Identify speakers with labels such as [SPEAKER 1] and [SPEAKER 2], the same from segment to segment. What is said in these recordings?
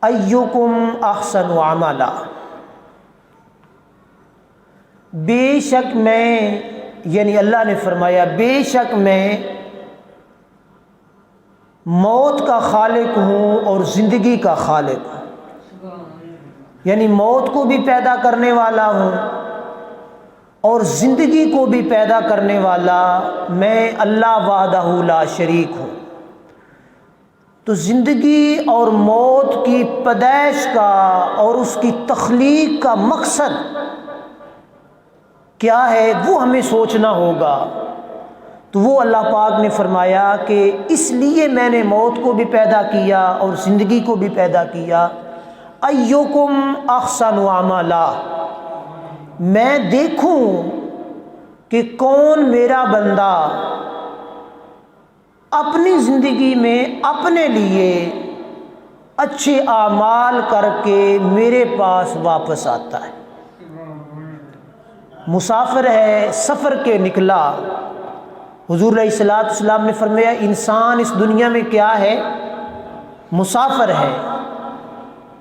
[SPEAKER 1] ایکم احسن عملا، بے شک میں، یعنی اللہ نے فرمایا بے شک میں موت کا خالق ہوں اور زندگی کا خالق ہوں، یعنی موت کو بھی پیدا کرنے والا ہوں اور زندگی کو بھی پیدا کرنے والا میں اللہ وحدہ لا شریک ہوں۔ تو زندگی اور موت کی پیدائش کا اور اس کی تخلیق کا مقصد کیا ہے وہ ہمیں سوچنا ہوگا۔ تو وہ اللہ پاک نے فرمایا کہ اس لیے میں نے موت کو بھی پیدا کیا اور زندگی کو بھی پیدا کیا، ایکم احسن عملا، میں دیکھوں کہ کون میرا بندہ اپنی زندگی میں اپنے لیے اچھے اعمال کر کے میرے پاس واپس آتا ہے۔ مسافر ہے، سفر کے نکلا، حضور علیہ الصلوۃ والسلام نے فرمایا انسان اس دنیا میں کیا ہے؟ مسافر ہے،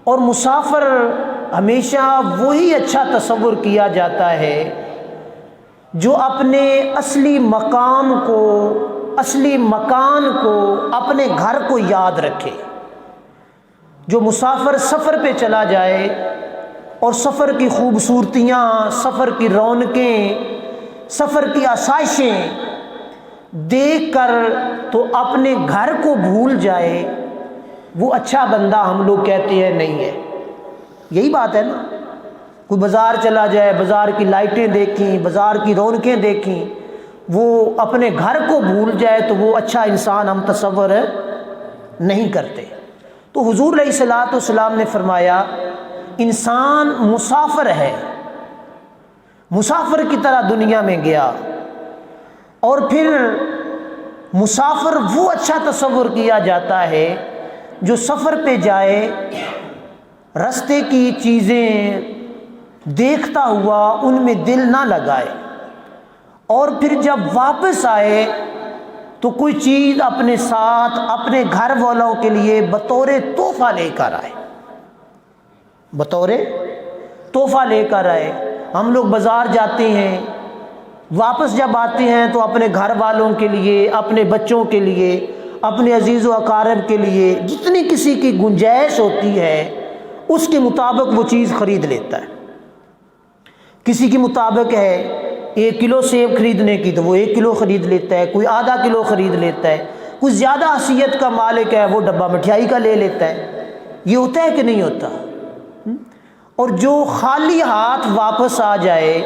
[SPEAKER 1] اور مسافر ہمیشہ وہی اچھا تصور کیا جاتا ہے جو اپنے اصلی مقام کو، اصلی مکان کو، اپنے گھر کو یاد رکھے۔ جو مسافر سفر پہ چلا جائے اور سفر کی خوبصورتیاں، سفر کی رونقیں، سفر کی آسائشیں دیکھ کر تو اپنے گھر کو بھول جائے، وہ اچھا بندہ ہم لوگ کہتے ہیں نہیں ہے۔ یہی بات ہے نا، کوئی بازار چلا جائے، بازار کی لائٹیں دیکھیں، بازار کی رونقیں دیکھیں، وہ اپنے گھر کو بھول جائے تو وہ اچھا انسان ہم تصور نہیں کرتے۔ تو حضور علیہ الصلوۃ والسلام نے فرمایا انسان مسافر ہے، مسافر کی طرح دنیا میں گیا، اور پھر مسافر وہ اچھا تصور کیا جاتا ہے جو سفر پہ جائے، راستے کی چیزیں دیکھتا ہوا ان میں دل نہ لگائے، اور پھر جب واپس آئے تو کوئی چیز اپنے ساتھ اپنے گھر والوں کے لیے بطور تحفہ لے کر آئے، بطور تحفہ لے کر آئے۔ ہم لوگ بازار جاتے ہیں، واپس جب آتے ہیں تو اپنے گھر والوں کے لیے، اپنے بچوں کے لیے، اپنے عزیز و اقارب کے لیے جتنی کسی کی گنجائش ہوتی ہے اس کے مطابق وہ چیز خرید لیتا ہے۔ کسی کے مطابق ہے 1 کلو سیب خریدنے کی تو وہ 1 کلو خرید لیتا ہے، کوئی آدھا کلو خرید لیتا ہے، کوئی زیادہ حیثیت کا مالک ہے وہ ڈبہ مٹھائی کا لے لیتا ہے۔ یہ ہوتا ہے کہ نہیں ہوتا؟ اور جو خالی ہاتھ واپس آ جائے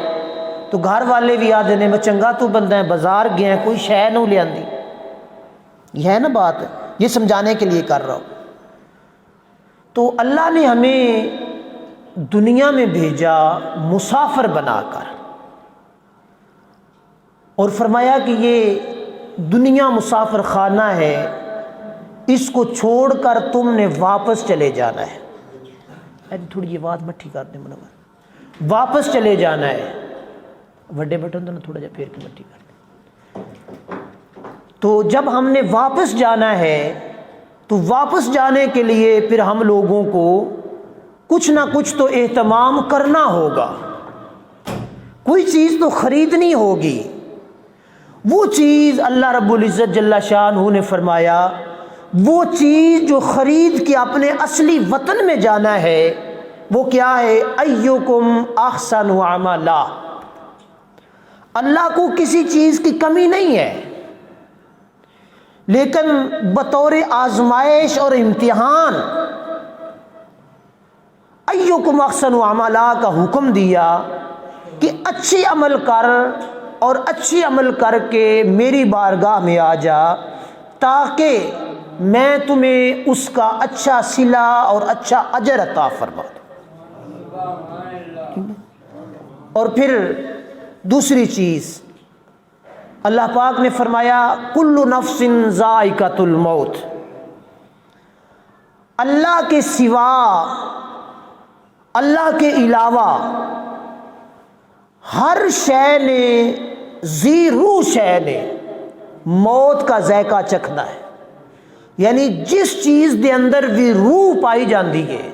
[SPEAKER 1] تو گھر والے بھی آدھے نے میں چنگا تو بندہ ہے، بازار گیا ہے کوئی شے نہ لے آندی۔ یہ ہے نا بات، یہ سمجھانے کے لیے کر رہا ہوں۔ تو اللہ نے ہمیں دنیا میں بھیجا مسافر بنا کر، اور فرمایا کہ یہ دنیا مسافر خانہ ہے، اس کو چھوڑ کر تم نے واپس چلے جانا ہے۔ تھوڑی یہ بات مٹھی کر دیں منور، واپس چلے جانا ہے، وڈے بٹن تو نا تھوڑا جا پھیر کے مٹھی کر دیں۔ تو جب ہم نے واپس جانا ہے تو واپس جانے کے لیے پھر ہم لوگوں کو کچھ نہ کچھ تو اہتمام کرنا ہوگا، کوئی چیز تو خریدنی ہوگی۔ وہ چیز اللہ رب العزت جل شانہ نے فرمایا وہ چیز جو خرید کے اپنے اصلی وطن میں جانا ہے وہ کیا ہے؟ ایکم احسن عملا۔ اللہ کو کسی چیز کی کمی نہیں ہے، لیکن بطور آزمائش اور امتحان ایکم احسن عملا کا حکم دیا کہ اچھے عمل کر، اور اچھے عمل کر کے میری بارگاہ میں آ جا تاکہ میں تمہیں اس کا اچھا صلہ اور اچھا اجر عطا فرما دوں۔ اور پھر دوسری چیز اللہ پاک نے فرمایا کل نفس ذائقۃ الموت، اللہ کے سوا، اللہ کے علاوہ ہر شے نے، ذی روح شے نے موت کا ذائقہ چکھنا ہے۔ یعنی جس چیز دے اندر بھی روح پائی جاندی ہے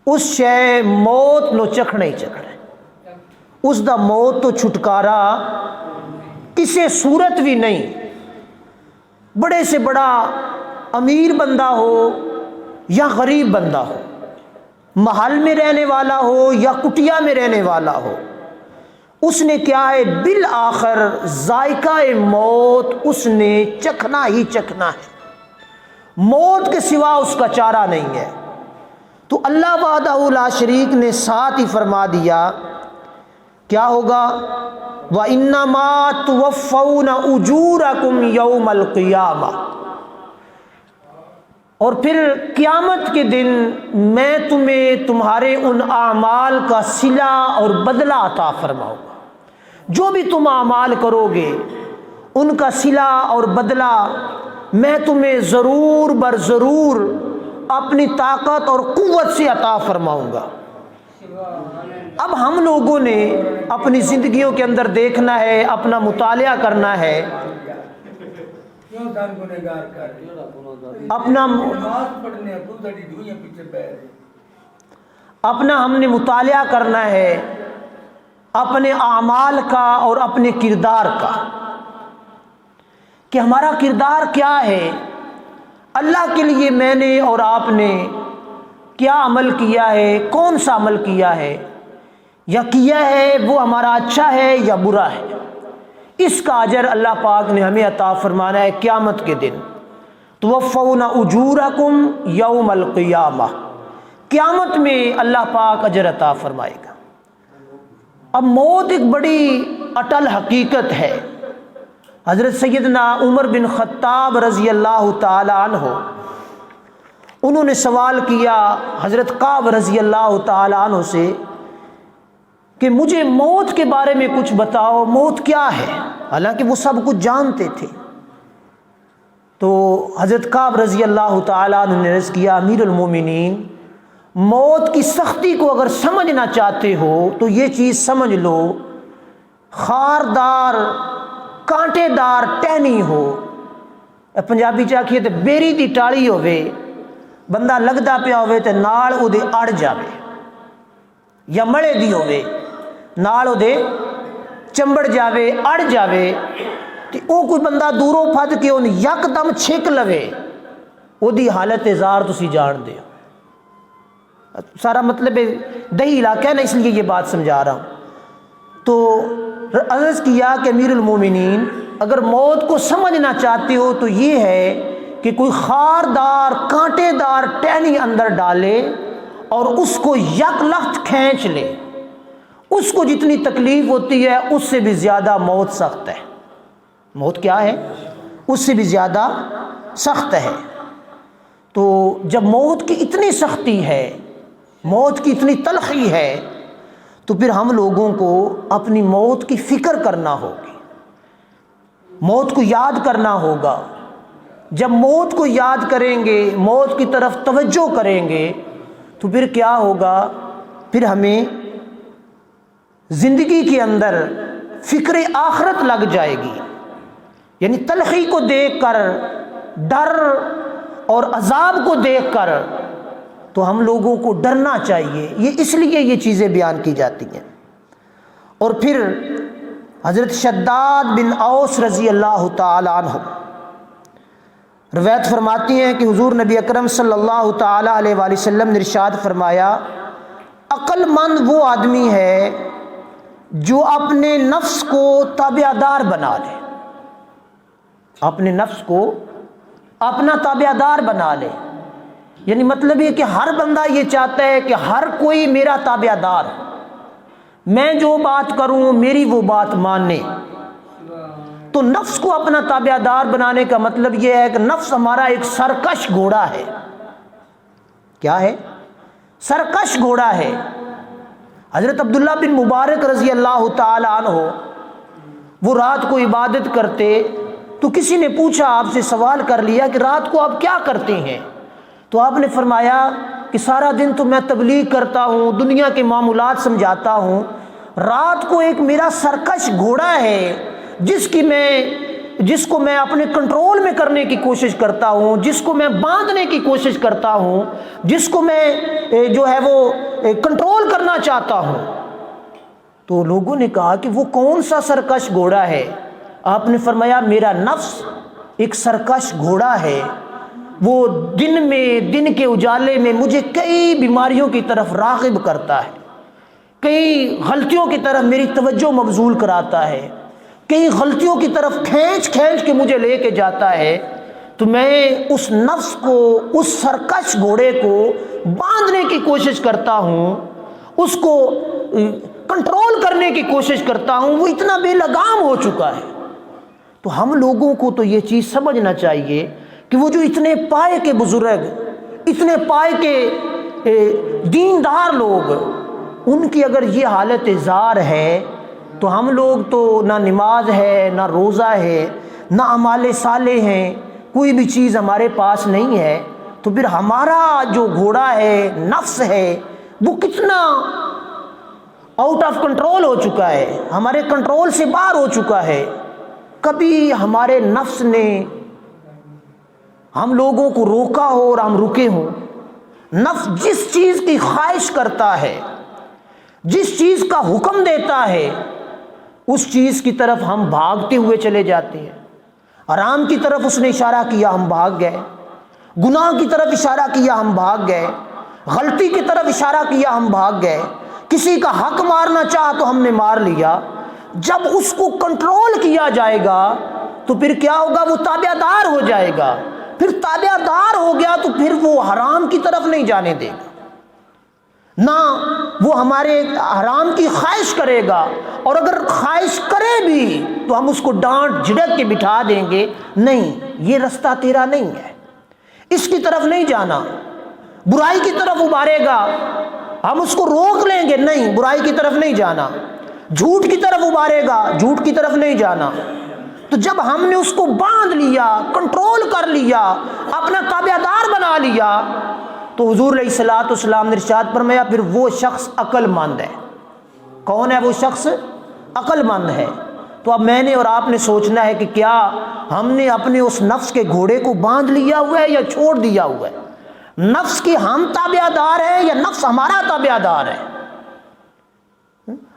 [SPEAKER 1] اس شے موت نو چکھنا ہی چکھنا، اس دا موت تو چھٹکارا کسے صورت بھی نہیں، بڑے سے بڑا امیر بندہ ہو یا غریب بندہ ہو، محل میں رہنے والا ہو یا کٹیا میں رہنے والا ہو، اس نے کیا ہے بالآخر ذائقہ موت اس نے چکھنا ہی چکھنا ہے، موت کے سوا اس کا چارہ نہیں ہے۔ تو اللہ وحدہ لا شریک نے ساتھ ہی فرما دیا کیا ہوگا، وَإِنَّمَا تُوَفَّوْنَ أُجُورَكُمْ يَوْمَ الْقِيَامَةِ، اور پھر قیامت کے دن میں تمہیں تمہارے ان اعمال کا صلہ اور بدلہ عطا فرماؤں گا، جو بھی تم اعمال کرو گے ان کا صلہ اور بدلہ میں تمہیں ضرور بر ضرور اپنی طاقت اور قوت سے عطا فرماؤں گا۔ اب ہم لوگوں نے اپنی زندگیوں کے اندر دیکھنا ہے، اپنا مطالعہ کرنا ہے، اپنا ہم نے مطالعہ کرنا ہے اپنے اعمال کا اور اپنے کردار کا، کہ ہمارا کردار کیا ہے، اللہ کے لیے میں نے اور آپ نے کیا عمل کیا ہے، کون سا عمل کیا ہے، یا کیا ہے وہ ہمارا اچھا ہے یا برا ہے، اس کا اجر اللہ پاک نے ہمیں عطا فرمانا ہے قیامت کے دن۔ توفون اجورکم یوم القیامہ، قیامت میں اللہ پاک اجر عطا فرمائے گا۔ اب موت ایک بڑی اٹل حقیقت ہے۔ حضرت سیدنا عمر بن خطاب رضی اللہ تعالی عنہ، انہوں نے سوال کیا حضرت کعب رضی اللہ تعالی عنہ سے کہ مجھے موت کے بارے میں کچھ بتاؤ، موت کیا ہے، حالانکہ وہ سب کچھ جانتے تھے۔ تو حضرت کعب رضی اللہ تعالی عنہ نے عرض کیا امیر المومنین، موت کی سختی کو اگر سمجھنا چاہتے ہو تو یہ چیز سمجھ لو، خاردار کانٹے دار ٹہنی ہو، پنجابی چاکھیے تے بیری دی ٹالی ہوئے، بندہ لگدا پیا ہوئے تے نال او دے اڑ جاوے، یا مڑے دی ہوئے نال او دے چمبڑ جاوے اڑ جاوے، تے او کوئی بندہ دوروں پھد کے ان یک دم چھک لوے، او دی حالت زار تسی جان دے ہو۔ سارا مطلب دہی علاقہ ہے نا، اس لیے یہ بات سمجھا رہا ہوں۔ تو عرض کیا کہ امیر المومنین اگر موت کو سمجھنا چاہتے ہو تو یہ ہے کہ کوئی خاردار کانٹے دار ٹہنی اندر ڈالے اور اس کو یک لخت کھینچ لے، اس کو جتنی تکلیف ہوتی ہے اس سے بھی زیادہ موت سخت ہے۔ موت کیا ہے؟ اس سے بھی زیادہ سخت ہے۔ تو جب موت کی اتنی سختی ہے، موت کی اتنی تلخی ہے، تو پھر ہم لوگوں کو اپنی موت کی فکر کرنا ہوگی، موت کو یاد کرنا ہوگا۔ جب موت کو یاد کریں گے، موت کی طرف توجہ کریں گے، تو پھر کیا ہوگا، پھر ہمیں زندگی کے اندر فکر آخرت لگ جائے گی، یعنی تلخی کو دیکھ کر، ڈر اور عذاب کو دیکھ کر تو ہم لوگوں کو ڈرنا چاہیے۔ یہ اس لیے یہ چیزیں بیان کی جاتی ہیں۔ اور پھر حضرت شداد بن اوس رضی اللہ تعالی عنہ روایت فرماتی ہیں کہ حضور نبی اکرم صلی اللہ تعالی علیہ وآلہ وسلم نے ارشاد فرمایا، عقل مند وہ آدمی ہے جو اپنے نفس کو تابع دار بنا لے، اپنے نفس کو اپنا تابع دار بنا لے، یعنی مطلب یہ کہ ہر بندہ یہ چاہتا ہے کہ ہر کوئی میرا تابع دار، میں جو بات کروں میری وہ بات مانے۔ تو نفس کو اپنا تابع دار بنانے کا مطلب یہ ہے کہ نفس ہمارا ایک سرکش گھوڑا ہے۔ کیا ہے؟ سرکش گھوڑا ہے۔ حضرت عبداللہ بن مبارک رضی اللہ تعالی عنہ وہ رات کو عبادت کرتے، تو کسی نے پوچھا، آپ سے سوال کر لیا کہ رات کو آپ کیا کرتے ہیں؟ تو آپ نے فرمایا کہ سارا دن تو میں تبلیغ کرتا ہوں، دنیا کے معاملات سمجھاتا ہوں، رات کو ایک میرا سرکش گھوڑا ہے جس کی میں جس کو میں اپنے کنٹرول میں کرنے کی کوشش کرتا ہوں، جس کو میں باندھنے کی کوشش کرتا ہوں، جس کو میں جو ہے وہ کنٹرول کرنا چاہتا ہوں، تو لوگوں نے کہا کہ وہ کون سا سرکش گھوڑا ہے؟ آپ نے فرمایا میرا نفس ایک سرکش گھوڑا ہے، وہ دن کے اجالے میں مجھے کئی بیماریوں کی طرف راغب کرتا ہے، کئی غلطیوں کی طرف میری توجہ مبذول کراتا ہے، کئی غلطیوں کی طرف کھینچ کے مجھے لے کے جاتا ہے، تو میں اس نفس کو، اس سرکش گھوڑے کو باندھنے کی کوشش کرتا ہوں، اس کو کنٹرول کرنے کی کوشش کرتا ہوں، وہ اتنا بے لگام ہو چکا ہے۔ تو ہم لوگوں کو تو یہ چیز سمجھنا چاہیے کہ وہ جو اتنے پائے کے بزرگ، اتنے پائے کے دیندار لوگ، ان کی اگر یہ حالت زار ہے تو ہم لوگ تو نہ نماز ہے، نہ روزہ ہے، نہ اعمال صالح ہیں، کوئی بھی چیز ہمارے پاس نہیں ہے، تو پھر ہمارا جو گھوڑا ہے، نفس ہے، وہ کتنا آؤٹ آف کنٹرول ہو چکا ہے، ہمارے کنٹرول سے باہر ہو چکا ہے۔ کبھی ہمارے نفس نے ہم لوگوں کو روکا ہو اور ہم رکے ہوں؟ نفس جس چیز کی خواہش کرتا ہے، جس چیز کا حکم دیتا ہے، اس چیز کی طرف ہم بھاگتے ہوئے چلے جاتے ہیں۔ حرام کی طرف اس نے اشارہ کیا، ہم بھاگ گئے، گناہ کی طرف اشارہ کیا، ہم بھاگ گئے، غلطی کی طرف اشارہ کیا، ہم بھاگ گئے، کسی کا حق مارنا چاہا تو ہم نے مار لیا۔ جب اس کو کنٹرول کیا جائے گا تو پھر کیا ہوگا؟ وہ تابع دار ہو جائے گا، پھر تابع دار ہو گیا تو پھر وہ حرام کی طرف نہیں جانے دے گا، نہ وہ ہمارے حرام کی خواہش کرے گا، اور اگر خواہش کرے بھی تو ہم اس کو ڈانٹ جھڑک کے بٹھا دیں گے، نہیں یہ رستہ تیرا نہیں ہے، اس کی طرف نہیں جانا، برائی کی طرف ابھارے گا، ہم اس کو روک لیں گے، نہیں برائی کی طرف نہیں جانا، جھوٹ کی طرف ابھارے گا، جھوٹ کی طرف نہیں جانا۔ تو جب ہم نے اس کو باندھ لیا، کنٹرول کر لیا، اپنا تابع دار بنا لیا، تو حضور علیہ الصلوۃ والسلام نے ارشاد فرمایا پھر وہ شخص عقل مند ہے۔ کون ہے وہ شخص؟ عقل مند ہے۔ تو اب میں نے اور آپ نے سوچنا ہے کہ کیا ہم نے اپنے اس نفس کے گھوڑے کو باندھ لیا ہوا ہے یا چھوڑ دیا ہوا ہے؟ نفس کی ہم تابع دار ہیں یا نفس ہمارا تابع دار ہے؟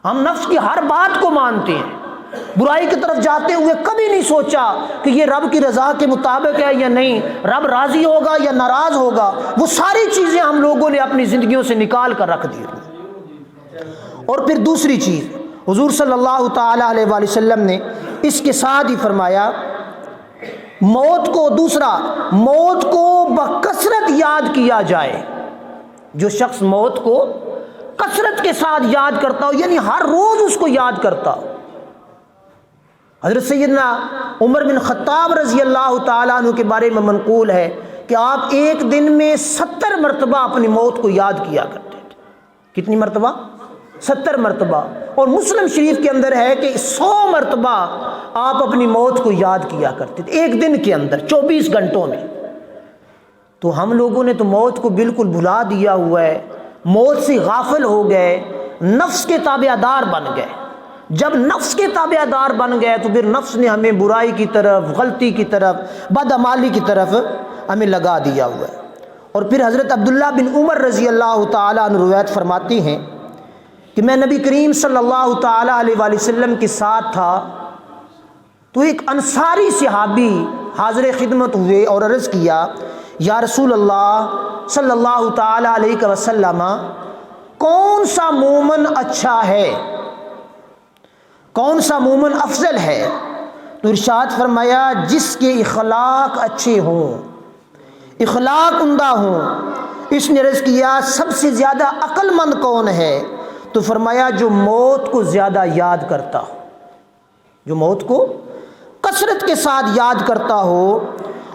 [SPEAKER 1] ہم نفس کی ہر بات کو مانتے ہیں، برائی کی طرف جاتے ہوئے کبھی نہیں سوچا کہ یہ رب کی رضا کے مطابق ہے یا نہیں، رب راضی ہوگا یا ناراض ہوگا۔ وہ ساری چیزیں ہم لوگوں نے اپنی زندگیوں سے نکال کر رکھ دی۔ اور پھر دوسری چیز حضور صلی اللہ تعالی علیہ وآلہ وسلم نے اس کے ساتھ ہی فرمایا موت کو بکثرت یاد کیا جائے۔ جو شخص موت کو کثرت کے ساتھ یاد کرتا ہو، یعنی ہر روز اس کو یاد کرتا ہو۔ حضرت سیدنا عمر بن خطاب رضی اللہ تعالیٰ عنہ کے بارے میں منقول ہے کہ آپ ایک دن میں 70 مرتبہ اپنی موت کو یاد کیا کرتے تھے۔ کتنی مرتبہ؟ 70 مرتبہ۔ اور مسلم شریف کے اندر ہے کہ 100 مرتبہ آپ اپنی موت کو یاد کیا کرتے تھے ایک دن کے اندر، 24 گھنٹوں میں۔ تو ہم لوگوں نے تو موت کو بالکل بھلا دیا ہوا ہے، موت سے غافل ہو گئے، نفس کے تابع دار بن گئے۔ جب نفس کے تابع دار بن گئے تو پھر نفس نے ہمیں برائی کی طرف، غلطی کی طرف، بدعمالی کی طرف ہمیں لگا دیا ہوا ہے۔ اور پھر حضرت عبداللہ بن عمر رضی اللہ تعالیٰ عنہ روایت فرماتی ہیں کہ میں نبی کریم صلی اللہ تعالیٰ علیہ وآلہ وسلم کے ساتھ تھا، تو ایک انصاری صحابی حاضر خدمت ہوئے اور عرض کیا یا رسول اللہ صلی اللہ تعالیٰ علیہ وسلم، کون سا مومن اچھا ہے، کون سا مومن افضل ہے؟ تو ارشاد فرمایا جس کے اخلاق اچھے ہوں، اخلاق عمدہ ہوں۔ اس نے عرض کیا سب سے زیادہ عقل مند کون ہے؟ تو فرمایا جو موت کو زیادہ یاد کرتا ہو، جو موت کو کثرت کے ساتھ یاد کرتا ہو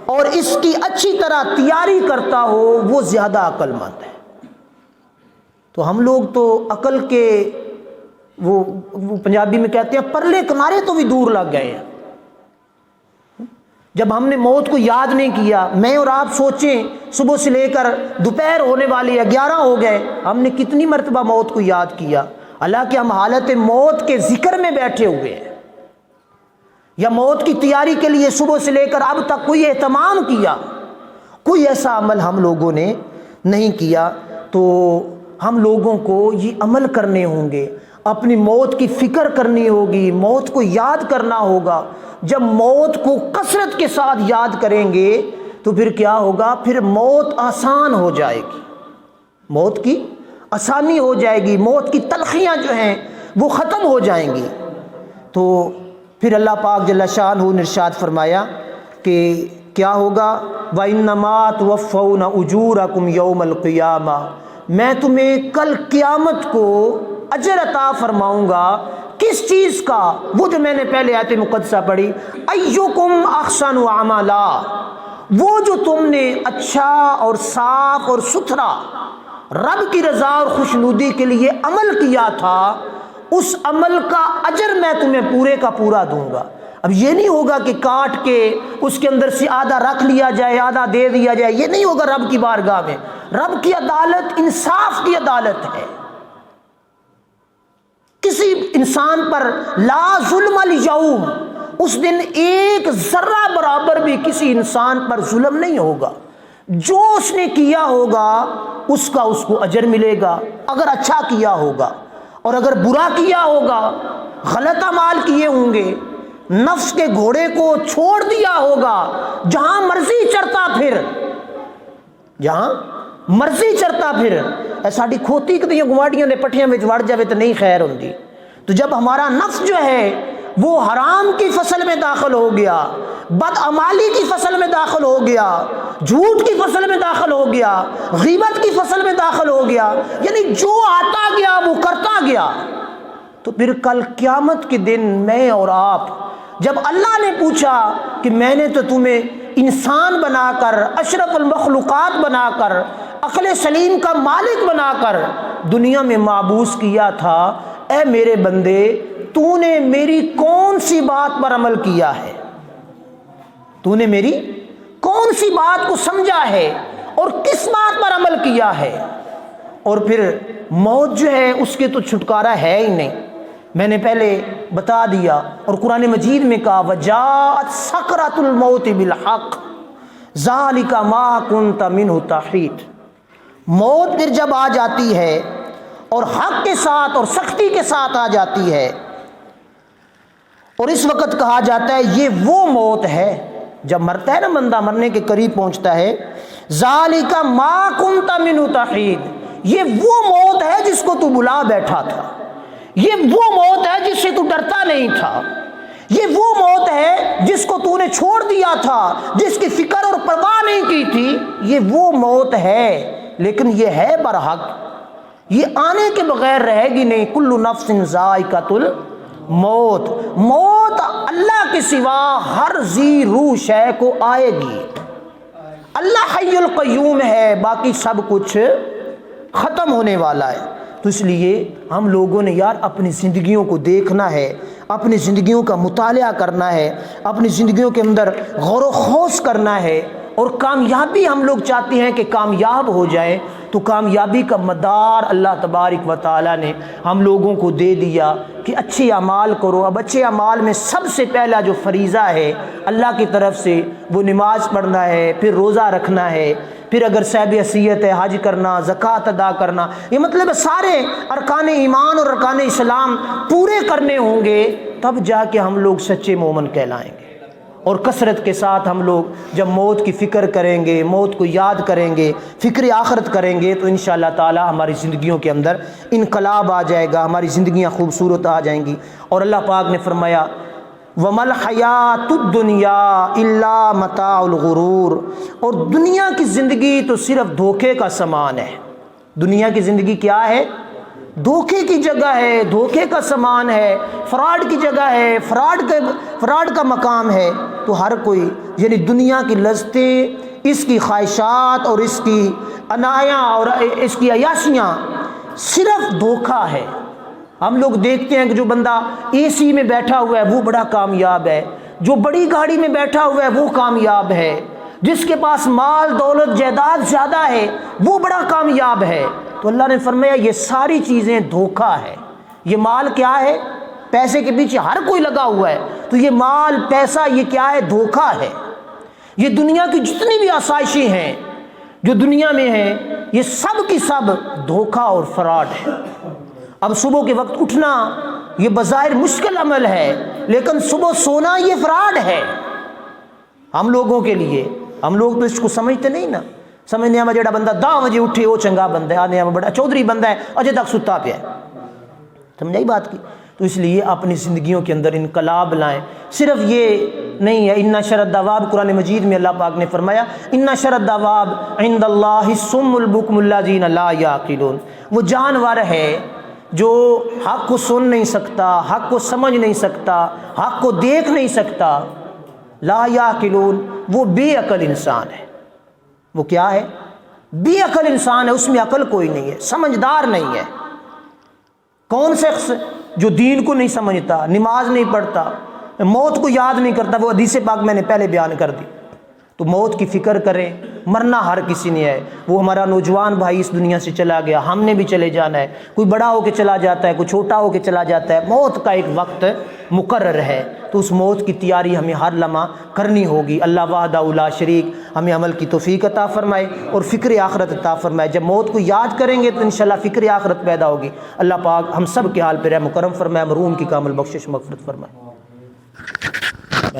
[SPEAKER 1] اور اس کی اچھی طرح تیاری کرتا ہو، وہ زیادہ عقل مند ہے۔ تو ہم لوگ تو عقل کے وہ پنجابی میں کہتے ہیں پرلے کنارے تو بھی دور لگ گئے ہیں۔ جب ہم نے موت کو یاد نہیں کیا، میں اور آپ سوچیں صبح سے لے کر دوپہر ہونے والی 11 ہو گئے، ہم نے کتنی مرتبہ موت کو یاد کیا؟ حالانکہ ہم حالت موت کے ذکر میں بیٹھے ہوئے ہیں، یا موت کی تیاری کے لیے صبح سے لے کر اب تک کوئی اہتمام کیا، کوئی ایسا عمل ہم لوگوں نے نہیں کیا۔ تو ہم لوگوں کو یہ عمل کرنے ہوں گے، اپنی موت کی فکر کرنی ہوگی، موت کو یاد کرنا ہوگا۔ جب موت کو کثرت کے ساتھ یاد کریں گے تو پھر کیا ہوگا؟ پھر موت آسان ہو جائے گی، موت کی آسانی ہو جائے گی، موت کی تلخیاں جو ہیں وہ ختم ہو جائیں گی۔ تو پھر اللہ پاک جل شانہ نے ارشاد فرمایا کہ کیا ہوگا؟ وَإِنَّمَا تُوَفَّوْنَ أُجُورَكُمْ يَوْمَ الْقِيَامَةِ، میں تمہیں کل قیامت کو اجر عطا فرماؤں گا۔ کس چیز کا؟ وہ جو میں نے پہلے آیت مقدسہ پڑھی، اَيُّكُمْ أَحْسَنُ عَمَلًا، وہ جو تم نے اچھا اور صاف اور ستھرا رب کی رضا اور خوشنودی کے لیے عمل کیا تھا، اس عمل کا اجر میں تمہیں پورے کا پورا دوں گا۔ اب یہ نہیں ہوگا کہ کاٹ کے اس کے اندر سے آدھا رکھ لیا جائے آدھا دے دیا جائے، یہ نہیں ہوگا رب کی بارگاہ میں۔ رب کی عدالت انصاف کی عدالت ہے، کسی انسان پر لا ظلم الیوم، اس دن ایک ذرہ برابر بھی کسی انسان پر ظلم نہیں ہوگا۔ جو اس نے کیا ہوگا اس کا اس کو اجر ملے گا، اگر اچھا کیا ہوگا، اور اگر برا کیا ہوگا، غلط اعمال کیے ہوں گے، نفس کے گھوڑے کو چھوڑ دیا ہوگا، جہاں مرضی چرتا پھر، جہاں مرضی چرتا پھر، ساڈی کھوتی کتنی گواڑیاں نے پٹھیاں میں وڑ جاوے تو نہیں خیر ہوندی۔ تو جب ہمارا نفس جو ہے وہ حرام کی فصل میں داخل ہو گیا، بدعمالی کی فصل میں داخل ہو گیا، جھوٹ کی فصل میں داخل ہو گیا، غیبت کی فصل میں داخل ہو گیا، یعنی جو آتا گیا وہ کرتا گیا، تو پھر کل قیامت کے دن میں اور آپ جب اللہ نے پوچھا کہ میں نے تو تمہیں انسان بنا کر، اشرف المخلوقات بنا کر، عقل سلیم کا مالک بنا کر دنیا میں معبوس کیا تھا، اے میرے بندے تو نے میری کون سی بات پر عمل کیا ہے؟ تو نے میری کون سی بات کو سمجھا ہے اور کس بات پر عمل کیا ہے؟ اور پھر موت جو ہے اس کے تو چھٹکارا ہے ہی نہیں، میں نے پہلے بتا دیا، اور قرآن مجید میں کہا وَجَاءَتْ سَكْرَةُ الْمَوْتِ بِالْحَقِّ ذَلِكَ مَا كُنْتَ مِنْهُ تَحِيدُ، موت پھر جب آ جاتی ہے اور حق کے ساتھ اور سختی کے ساتھ آ جاتی ہے، اور اس وقت کہا جاتا ہے یہ وہ موت ہے، جب مرتا ہے نا بندہ، مرنے کے قریب پہنچتا ہے، ذَلِكَ مَا كُنْتَ مِنْهُ تَحِيدُ، یہ وہ موت ہے جس کو تو بلا بیٹھا تھا، یہ وہ موت ہے جس سے تو ڈرتا نہیں تھا، یہ وہ موت ہے جس کو تو نے چھوڑ دیا تھا، جس کی فکر اور پرواہ نہیں کی تھی، یہ وہ موت ہے، لیکن یہ ہے برحق، یہ آنے کے بغیر رہے گی نہیں۔ کل نفس ذائقۃ الموت، موت اللہ کے سوا ہر ذی روح شے کو آئے گی۔ اللہ حی القیوم ہے، باقی سب کچھ ختم ہونے والا ہے۔ تو اس لیے ہم لوگوں نے یار اپنی زندگیوں کو دیکھنا ہے، اپنی زندگیوں کا مطالعہ کرنا ہے، اپنی زندگیوں کے اندر غور و خوض کرنا ہے، اور کامیابی ہم لوگ چاہتے ہیں کہ کامیاب ہو جائیں، تو کامیابی کا مدار اللہ تبارک و تعالیٰ نے ہم لوگوں کو دے دیا کہ اچھے اعمال کرو۔ اب اچھے اعمال میں سب سے پہلا جو فریضہ ہے اللہ کی طرف سے وہ نماز پڑھنا ہے، پھر روزہ رکھنا ہے، پھر اگر صاحب حیثیت ہے حج کرنا، زکوٰۃ ادا کرنا، یہ مطلب سارے ارکان ایمان اور ارکان اسلام پورے کرنے ہوں گے، تب جا کے ہم لوگ سچے مومن کہلائیں گے۔ اور کثرت کے ساتھ ہم لوگ جب موت کی فکر کریں گے، موت کو یاد کریں گے، فکر آخرت کریں گے، تو انشاءاللہ تعالی ہماری زندگیوں کے اندر انقلاب آ جائے گا، ہماری زندگیاں خوبصورت آ جائیں گی۔ اور اللہ پاک نے فرمایا وَمَا الْحَيَاةُ الدُّنْيَا إِلَّا مَتَاعُ الْغُرُورِ، اور دنیا کی زندگی تو صرف دھوکے کا سامان ہے۔ دنیا کی زندگی کیا ہے؟ دھوکے کی جگہ ہے، دھوکے کا سامان ہے، فراڈ کی جگہ ہے، فراڈ کا مقام ہے۔ تو ہر کوئی یعنی دنیا کی لذتیں، اس کی خواہشات اور اس کی عنایاں اور اس کی عیاشیاں صرف دھوکہ ہے۔ ہم لوگ دیکھتے ہیں کہ جو بندہ اے سی میں بیٹھا ہوا ہے وہ بڑا کامیاب ہے، جو بڑی گاڑی میں بیٹھا ہوا ہے وہ کامیاب ہے، جس کے پاس مال دولت جائیداد زیادہ ہے وہ بڑا کامیاب ہے۔ تو اللہ نے فرمایا یہ ساری چیزیں دھوکہ ہے۔ یہ مال کیا ہے؟ پیسے کے پیچھے ہر کوئی لگا ہوا ہے، تو یہ مال پیسہ یہ کیا ہے؟ دھوکہ ہے۔ یہ دنیا کی جتنی بھی آسائشیں ہیں جو دنیا میں ہیں، یہ سب کی سب دھوکہ اور فراڈ ہے۔ اب صبح کے وقت اٹھنا یہ بظاہر مشکل عمل ہے، لیکن صبح سونا یہ فراڈ ہے ہم لوگوں کے لیے۔ ہم لوگ تو اس کو سمجھتے نہیں نا، سمجھنے میں جڑا بندہ 10 بجے اٹھے وہ چنگا بندہ ہے، آنے میں بڑا چودھری بندہ ہے اجے تک ستا پیا ہے، سمجھائی بات کی؟ تو اس لیے اپنی زندگیوں کے اندر انقلاب لائیں۔ صرف یہ نہیں ہے، ان شر الدواب، قرآن مجید میں اللہ پاک نے فرمایا ان شر الدواب عند اللہ الصم البکم الذین لا یعقلون، وہ جانور ہے جو حق کو سن نہیں سکتا، حق کو سمجھ نہیں سکتا، حق کو دیکھ نہیں سکتا، لا یعقلون، وہ بے عقل انسان ہے۔ وہ کیا ہے؟ بے عقل انسان ہے، اس میں عقل کوئی نہیں ہے، سمجھدار نہیں ہے۔ کون شخص جو دین کو نہیں سمجھتا، نماز نہیں پڑھتا، موت کو یاد نہیں کرتا، وہ حدیث پاک میں نے پہلے بیان کر دی۔ تو موت کی فکر کریں، مرنا ہر کسی نے ہے۔ وہ ہمارا نوجوان بھائی اس دنیا سے چلا گیا، ہم نے بھی چلے جانا ہے، کوئی بڑا ہو کے چلا جاتا ہے، کوئی چھوٹا ہو کے چلا جاتا ہے، موت کا ایک وقت مقرر ہے، تو اس موت کی تیاری ہمیں ہر لمحہ کرنی ہوگی۔ اللہ وحدہ لا شریک ہمیں عمل کی توفیق عطا فرمائے اور فکر آخرت عطا فرمائے۔ جب موت کو یاد کریں گے تو انشاءاللہ فکر آخرت پیدا ہوگی۔ اللہ پاک ہم سب کے حال پہ رحم و کرم فرمائے، مرحوم کی کامل بخشش مغفرت فرمائے۔